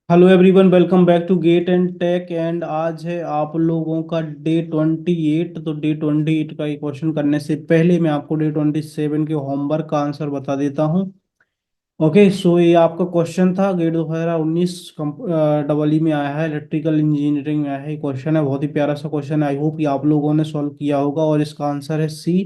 Hello everyone, welcome back to gate and tech. एंड आज है आप लोगों का डे 28। तो डे 28 का ये क्वेश्चन करने से पहले मैं आपको डे 27 के होमवर्क का आंसर बता देता हूँ। ओके, सो ये आपका क्वेश्चन था गेट 2019 डबल ई में आया है, इलेक्ट्रिकल इंजीनियरिंग में आया है। क्वेश्चन है, बहुत ही प्यारा सा क्वेश्चन है। आई होप कि आप लोगों ने सॉल्व किया होगा और इसका आंसर है सी।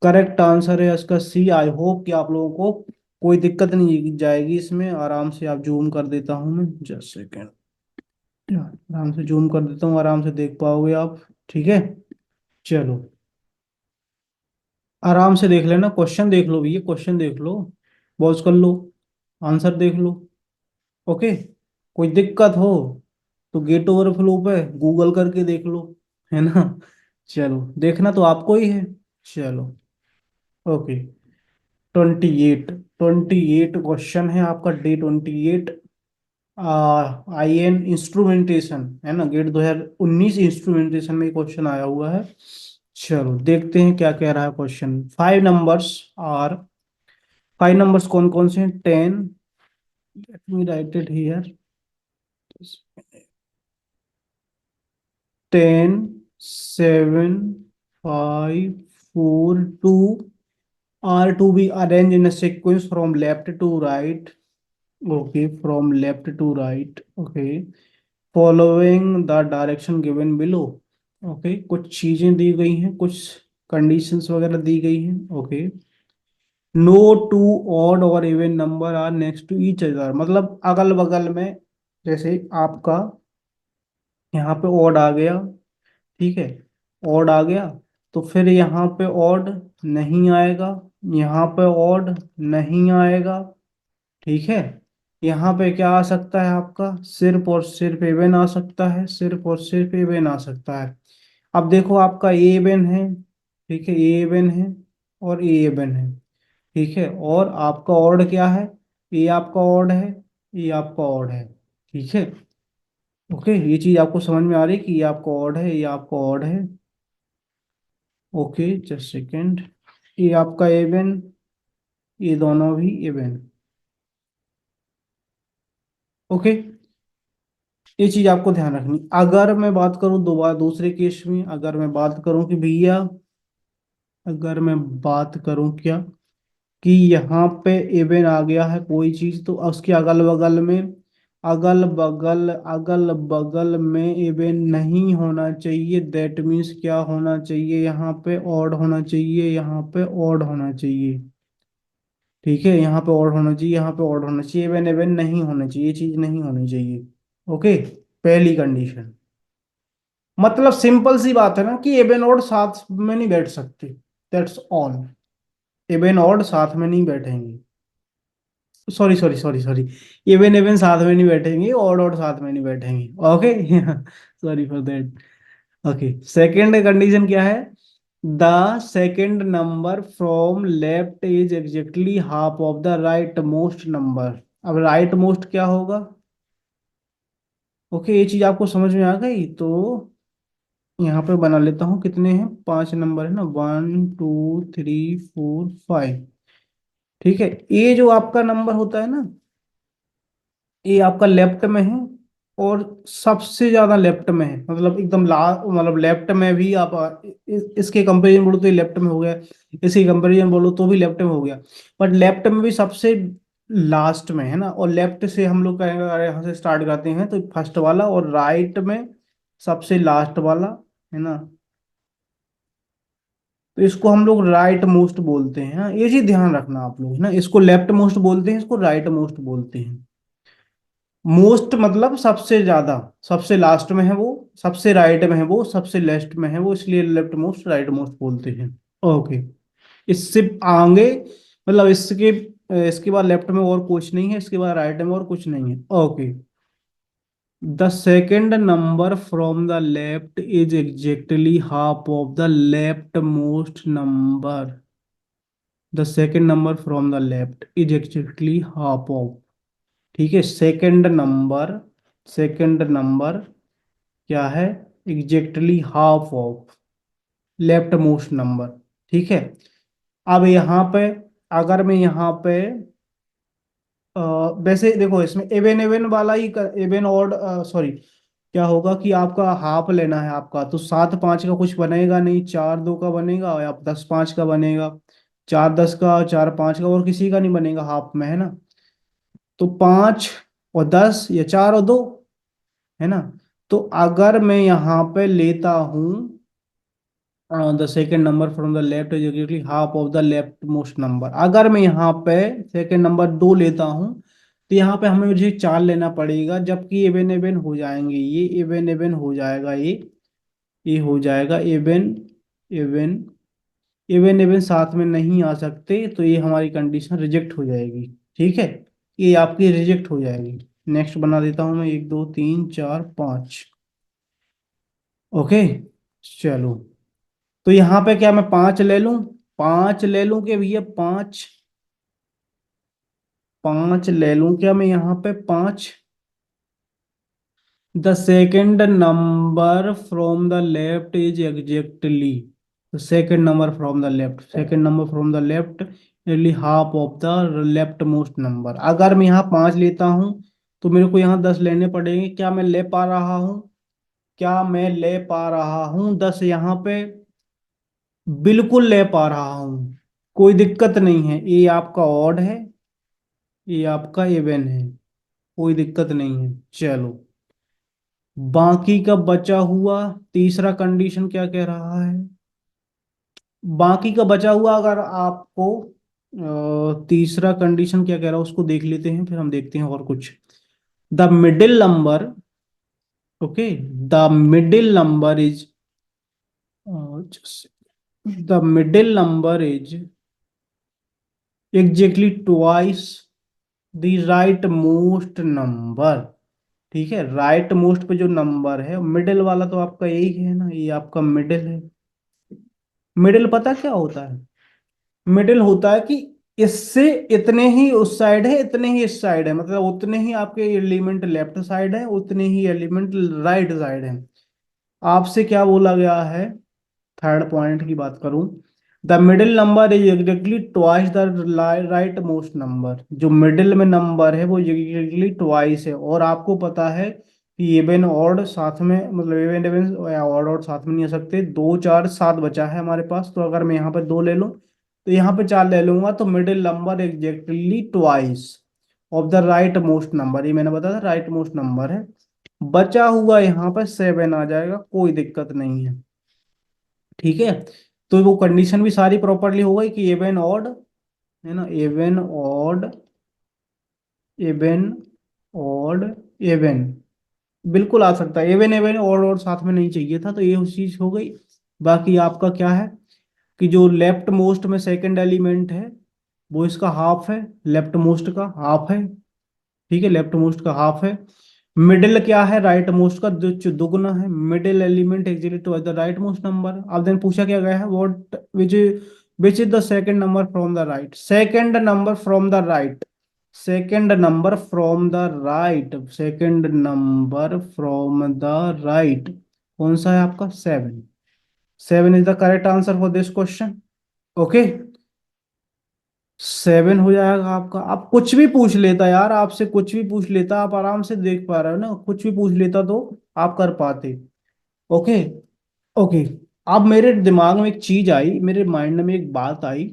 करेक्ट आंसर है इसका सी। आई होप कि आप लोगों को कोई दिक्कत नहीं जाएगी इसमें। आराम से आप जूम कर देता हूँ मैं, जस्ट सेकेंड। आराम से जूम कर देता हूँ, आराम से देख पाओगे आप। ठीक है, चलो आराम से देख लेना। क्वेश्चन देख लो भैया, क्वेश्चन देख लो, पॉज कर लो, आंसर देख लो। ओके, कोई दिक्कत हो तो गेट ओवरफ्लो पे गूगल करके देख लो, है ना। चलो, देखना तो आपको ही है। चलो, ओके। 28 क्वेश्चन है आपका डे 28। आई एन इंस्ट्रूमेंटेशन है ना, गेट 2019 इंस्ट्रूमेंटेशन में क्वेश्चन आया हुआ है। चलो देखते हैं क्या कह रहा है क्वेश्चन। 5 नंबर्स आर, 5 नंबर्स कौन कौन से हैं? 10, let me right it here. 10, 7, 5, 4, 2 are to be arranged in a sequence from left to right. Okay, from left to right. Okay, following the direction given below. Okay, कुछ चीजें दी गई हैं, कुछ conditions वगैरह दी गई हैं। ओके, नो टू ऑड और even number are next to each other, मतलब अगल बगल में। जैसे आपका यहाँ पे ऑड आ गया, ठीक है, ऑड आ गया, तो फिर यहाँ पे ऑड नहीं आएगा, यहाँ पे ऑड नहीं आएगा। ठीक है, यहाँ पे क्या आ सकता है आपका? सिर्फ और सिर्फ एवन आ सकता है, सिर्फ और सिर्फ एवन आ सकता है। अब देखो, आपका ए एवन है, ठीक है, ए एवन है और ए एवन है। ठीक है, और आपका ऑड क्या है? ए आपका ऑड है, ए आपका ऑड है। ठीक है, ओके, ये चीज आपको समझ में आ रही है कि ये आपका ऑड है, ये आपका ऑड है। Okay, just second. ये आपका एवन, ये दोनों भी एवन। ओके, ये चीज आपको ध्यान रखनी। अगर मैं बात करूं दोबारा दूसरे केस में, अगर मैं बात करूं कि भैया, अगर मैं बात करूं क्या, कि यहाँ पे इवन आ गया है कोई चीज, तो उसके अगल बगल में, अगल बगल में इवन नहीं होना चाहिए। दैट मीन्स क्या होना चाहिए? यहाँ पे ऑड होना चाहिए, यहाँ पे ऑड होना चाहिए। ठीक है, यहाँ पे ऑड होना चाहिए, यहाँ पे ऑड होना चाहिए, इवन इवन नहीं होना चाहिए, ये चीज नहीं होनी चाहिए। ओके, पहली कंडीशन। मतलब सिंपल सी बात है ना कि एबेन ओड साथ में नहीं बैठ सकते। That's all. एबेन ओड साथ में नहीं बैठेंगे। सॉरी सॉरी सॉरी सॉरी, एबेन एबेन साथ में नहीं बैठेंगे, ऑड ऑड साथ में नहीं बैठेंगे। Okay, sorry for that. Okay, second condition क्या है? The second number from left is exactly half of the right most number. अब राइट मोस्ट क्या होगा? ओके, ये चीज आपको समझ में आ गई तो यहाँ पे बना लेता हूँ। कितने हैं? 5 नंबर है ना, 1, 2, 3, 4, 5। ठीक है, ये जो आपका नंबर होता है ना, ये आपका लेफ्ट में है और सबसे ज्यादा लेफ्ट में है। मतलब एकदम मतलब लेफ्ट में भी आप इसके कंपेरिजन बोलो तो ये लेफ्ट में हो गया, इसके कंपेरिजन बोलो तो भी लेफ्ट में हो गया। बट लेफ्ट में भी सबसे लास्ट में है ना, और लेफ्ट से हम लोग यहाँ से स्टार्ट करते हैं तो फर्स्ट वाला, और राइट में सबसे लास्ट वाला, है ना। तो इसको हम लोग राइट मोस्ट बोलते हैं। हाँ, ये चीज ध्यान रखना आप लोग, है ना। इसको लेफ्ट मोस्ट बोलते हैं, इसको राइट मोस्ट बोलते हैं। मोस्ट मतलब सबसे ज्यादा, सबसे लास्ट में है वो, सबसे राइट में है वो, सबसे लेफ्ट में है वो, इसलिए लेफ्ट मोस्ट राइट मोस्ट बोलते हैं। ओके, इससे आगे, मतलब इसके बाद लेफ्ट में और कुछ नहीं है, इसके बाद राइट में और कुछ नहीं है। Okay, the second number from the left is exactly half of the left most number. The second number from the left is exactly half of. ठीक है, सेकेंड नंबर, सेकेंड नंबर क्या है? Exactly half of left most number. ठीक है, अब यहाँ पे, अगर मैं यहाँ पे वैसे देखो इसमें एवन एवन वाला ही एवन ऑड, सॉरी, क्या होगा कि आपका हाफ लेना है आपका, तो 7 5 का कुछ बनेगा नहीं, 4 2 का बनेगा या 10 5 का बनेगा, 4 10 का, 4 5 का, और किसी का नहीं बनेगा हाफ में, है ना। तो 5 और 10 या 4 और 2, है ना। तो अगर मैं यहाँ पे लेता हूँ the second number from the left is exactly half of the left most number, अगर मैं यहाँ पे सेकेंड नंबर 2 लेता हूँ, तो यहाँ पे हमें मुझे 4 लेना पड़ेगा, जबकि एवन एवन हो जाएंगे, ये एवन एवन हो जाएगा, ये हो जाएगा एवन एवन, एवन एवन साथ में नहीं आ सकते, तो ये हमारी कंडीशन रिजेक्ट हो जाएगी। ठीक है, ये आपकी रिजेक्ट हो जाएगी। नेक्स्ट बना देता हूँ मैं, 1 2 3 4 5। ओके, चलो, तो यहाँ पे क्या मैं 5 ले लूं, 5 ले लूं कि भैया 5, 5 ले लूं क्या मैं यहाँ पे 5। The second number from the left is exactly, the second number from the left, second number from the left nearly half of the left most number. अगर मैं यहाँ 5 लेता हूँ, तो मेरे को यहाँ 10 लेने पड़ेंगे। क्या मैं ले पा रहा हूँ, क्या मैं ले पा रहा हूँ 10 यहाँ पे? बिल्कुल ले पा रहा हूँ, कोई दिक्कत नहीं है। ये आपका ऑड है, ये आपका इवन है, कोई दिक्कत नहीं है। चलो, बाकी का बचा हुआ तीसरा कंडीशन क्या कह रहा है? बाकी का बचा हुआ, अगर आपको तीसरा कंडीशन क्या कह रहा है उसको देख लेते हैं, फिर हम देखते हैं और कुछ। The middle number, okay, the middle number is, the middle number is exactly twice the right most number. ठीक है, राइट मोस्ट पे जो नंबर है, मिडिल वाला तो आपका यही है ना, ये आपका मिडिल है। मिडिल पता क्या होता है? मिडिल होता है कि इससे इतने ही उस साइड है, इतने ही इस साइड है, मतलब उतने ही आपके एलिमेंट लेफ्ट साइड है, उतने ही एलिमेंट राइट साइड है। आपसे क्या बोला गया है? थर्ड पॉइंट की बात करूं, the middle number is exactly twice the right most number. जो मिडिल में नंबर है वो एग्जैक्टली ट्वाइस है, और आपको पता है कि इवन ऑड साथ में, मतलब इवन इवन या ऑड ऑड साथ में नहीं आ सकते। 2 4 7 बचा है हमारे पास, तो अगर मैं यहाँ पे 2 ले लूँ, तो यहाँ पे 4 ले लूंगा, तो middle number exactly twice of the right most number, ये मैंने बताया था राइट मोस्ट नंबर है। बचा हुआ यहाँ पे 7 आ जाएगा, कोई दिक्कत नहीं है। ठीक है, तो वो कंडीशन भी सारी प्रॉपरली हो गई कि एवन ऑड, है ना, even odd, even odd, even बिल्कुल आ सकता है। एवन एवन और साथ में नहीं चाहिए था, तो ये उस चीज हो गई। बाकी आपका क्या है कि जो लेफ्ट मोस्ट में सेकंड एलिमेंट है, वो इसका हाफ है, लेफ्ट मोस्ट का हाफ है। ठीक है, लेफ्ट मोस्ट का हाफ है। मिडिल क्या है? राइट मोस्ट का दुगना है। Middle element exit to the right most number. अब देन पूछा क्या गया है, what which is the second number from the right, second number from the right, second number from the right, second number from the right कौन सा है आपका? 7। 7 is the correct answer for this question. Okay, 7 हो जाएगा आपका। आप कुछ भी पूछ लेता यार, आपसे कुछ भी पूछ लेता, आप आराम से देख पा रहे हो ना, कुछ भी पूछ लेता तो आप कर पाते। Okay, okay. अब मेरे दिमाग में एक चीज आई, मेरे माइंड में एक बात आई।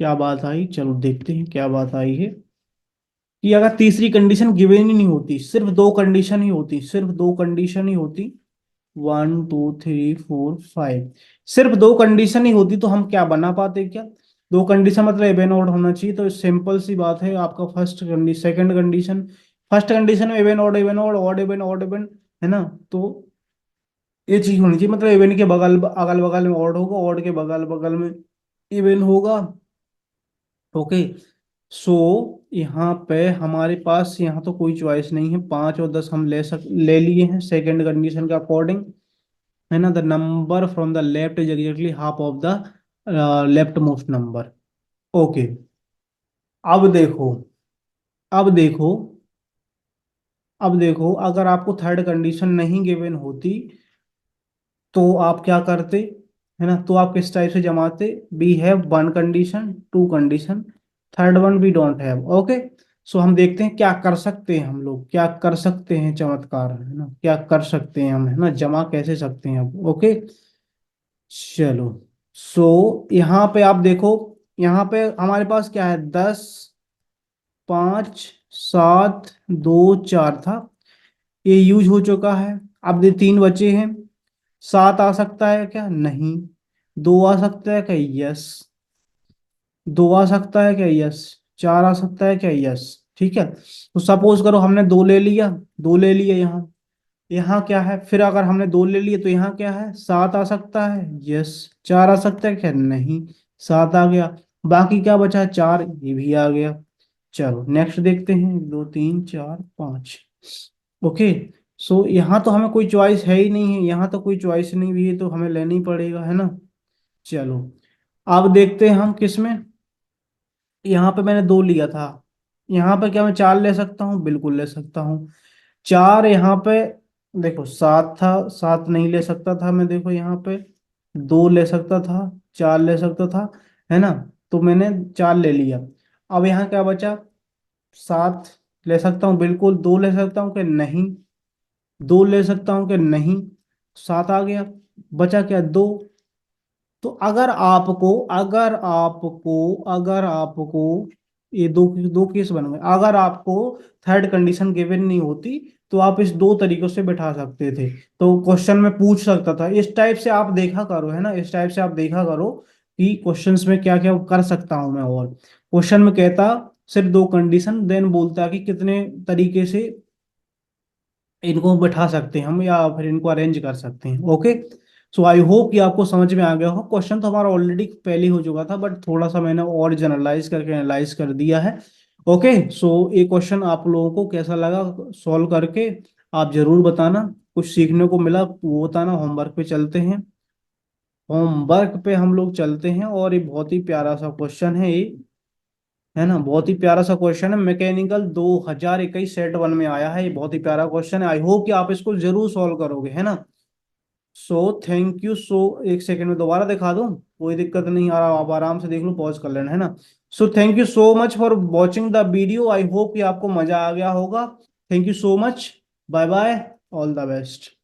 क्या बात आई, चलो देखते हैं क्या बात आई है। कि अगर तीसरी कंडीशन गिवन ही नहीं होती, सिर्फ 2 कंडीशन ही होती, सिर्फ 2 कंडीशन ही होती, 1 2 3 4 5, सिर्फ 2 कंडीशन ही होती, तो हम क्या बना पाते क्या? 2 कंडीशन मतलब इवन ऑड होना चाहिए, तो सिंपल सी बात है, आपका first condition, second condition, first condition में even odd, even odd, odd even, odd even, है ना। तो ये चीज होनी चाहिए, मतलब इवन के बगल अगल बगल में ऑड होगा, ऑड के बगल बगल में इवन होगा। ओके, सो यहाँ पे हमारे पास यहाँ तो कोई चॉइस नहीं है, 5 और 10 हम ले लिए हैं सेकंड कंडीशन के अकॉर्डिंग, है ना। The number from the left is exactly half of the left most number. Okay, अब देखो, अब देखो, अब देखो, अगर आपको थर्ड कंडीशन नहीं गिवन होती, तो आप क्या करते, है ना, तो आप किस टाइप से जमाते? We have 1 condition, 2 condition, third one we don't have. Okay, so हम देखते हैं क्या कर सकते हैं, हम लोग क्या कर सकते हैं, चमत्कार है ना, क्या कर सकते हैं हम, है ना, जमा कैसे सकते हैं अब। ओके चलो। सो यहाँ पे आप देखो, यहाँ पे हमारे पास क्या है, 10, 5, 7, 2, 4 था, ये यूज हो चुका है। अब ये 3 बचे हैं। 7 आ सकता है क्या, नहीं। 2 आ सकता है क्या, यस। 2 आ सकता है क्या, यस। 4 आ सकता है क्या, यस। ठीक है, तो सपोज करो हमने 2 ले लिया, 2 ले लिया यहाँ। यहाँ क्या है, फिर अगर हमने 2 ले लिए तो यहाँ क्या है, 7 आ सकता है, यस। 4 आ सकता है क्या, नहीं। 7 आ गया। बाकी क्या बचा, 4, ये भी आ गया। चलो नेक्स्ट देखते हैं, 1, 2, 3, 4, 5। ओके। सो यहाँ तो हमें कोई चॉइस है ही नहीं है, यहाँ तो कोई चॉइस नहीं भी है, तो हमें लेना ही पड़ेगा, है ना। चलो अब देखते हैं हम किस में। यहाँ पे मैंने 2 लिया था, यहाँ पे क्या मैं 4 ले सकता हूँ, बिल्कुल ले सकता हूँ। 4 यहाँ पे, देखो 7 था, 7 नहीं ले सकता था मैं, देखो यहाँ पे 2 ले सकता था, 4 ले सकता था, है ना। तो मैंने 4 ले लिया। अब यहाँ क्या बचा, 7 ले सकता हूँ बिल्कुल, 2 ले सकता हूँ कि नहीं, 2 ले सकता हूँ कि नहीं, 7 आ गया। बचा क्या, 2। तो अगर आपको ये दो दो केस बन गए, अगर आपको थर्ड कंडीशन गिवन नहीं होती तो आप इस 2 तरीकों से बैठा सकते थे। तो क्वेश्चन में पूछ सकता था, इस टाइप से आप देखा करो, है ना, इस टाइप से आप देखा करो कि क्वेश्चंस में क्या क्या कर सकता हूं मैं। और क्वेश्चन में कहता सिर्फ 2 कंडीशन, देन बोलता कि कितने तरीके से इनको बैठा सकते हैं हम, या फिर इनको अरेंज कर सकते हैं। ओके। सो आई होप कि आपको समझ में आ गया हो। क्वेश्चन तो हमारा ऑलरेडी पहले ही हो चुका था, बट थोड़ा सा मैंने और जनरलाइज करके एनालाइज कर दिया है। ओके। सो ये क्वेश्चन आप लोगों को कैसा लगा सॉल्व करके, आप जरूर बताना। कुछ सीखने को मिला वो बताना। होमवर्क पे चलते हैं, होमवर्क पे हम लोग चलते हैं। और ये बहुत ही प्यारा सा क्वेश्चन है ये, है ना, बहुत ही प्यारा सा क्वेश्चन है। मैकेनिकल 2021 सेट 1 में आया है, ये बहुत ही प्यारा क्वेश्चन है। आई होप कि आप इसको जरूर सॉल्व करोगे, है ना। So thank you. सो एक सेकंड में दोबारा दिखा दूं, कोई दिक्कत नहीं आ रहा, आप आराम से देख लो, पॉज कर लेना, है ना। So thank you so much for watching the video. I hope कि आपको मजा आ गया होगा। Thank you so much. Bye bye. All the best.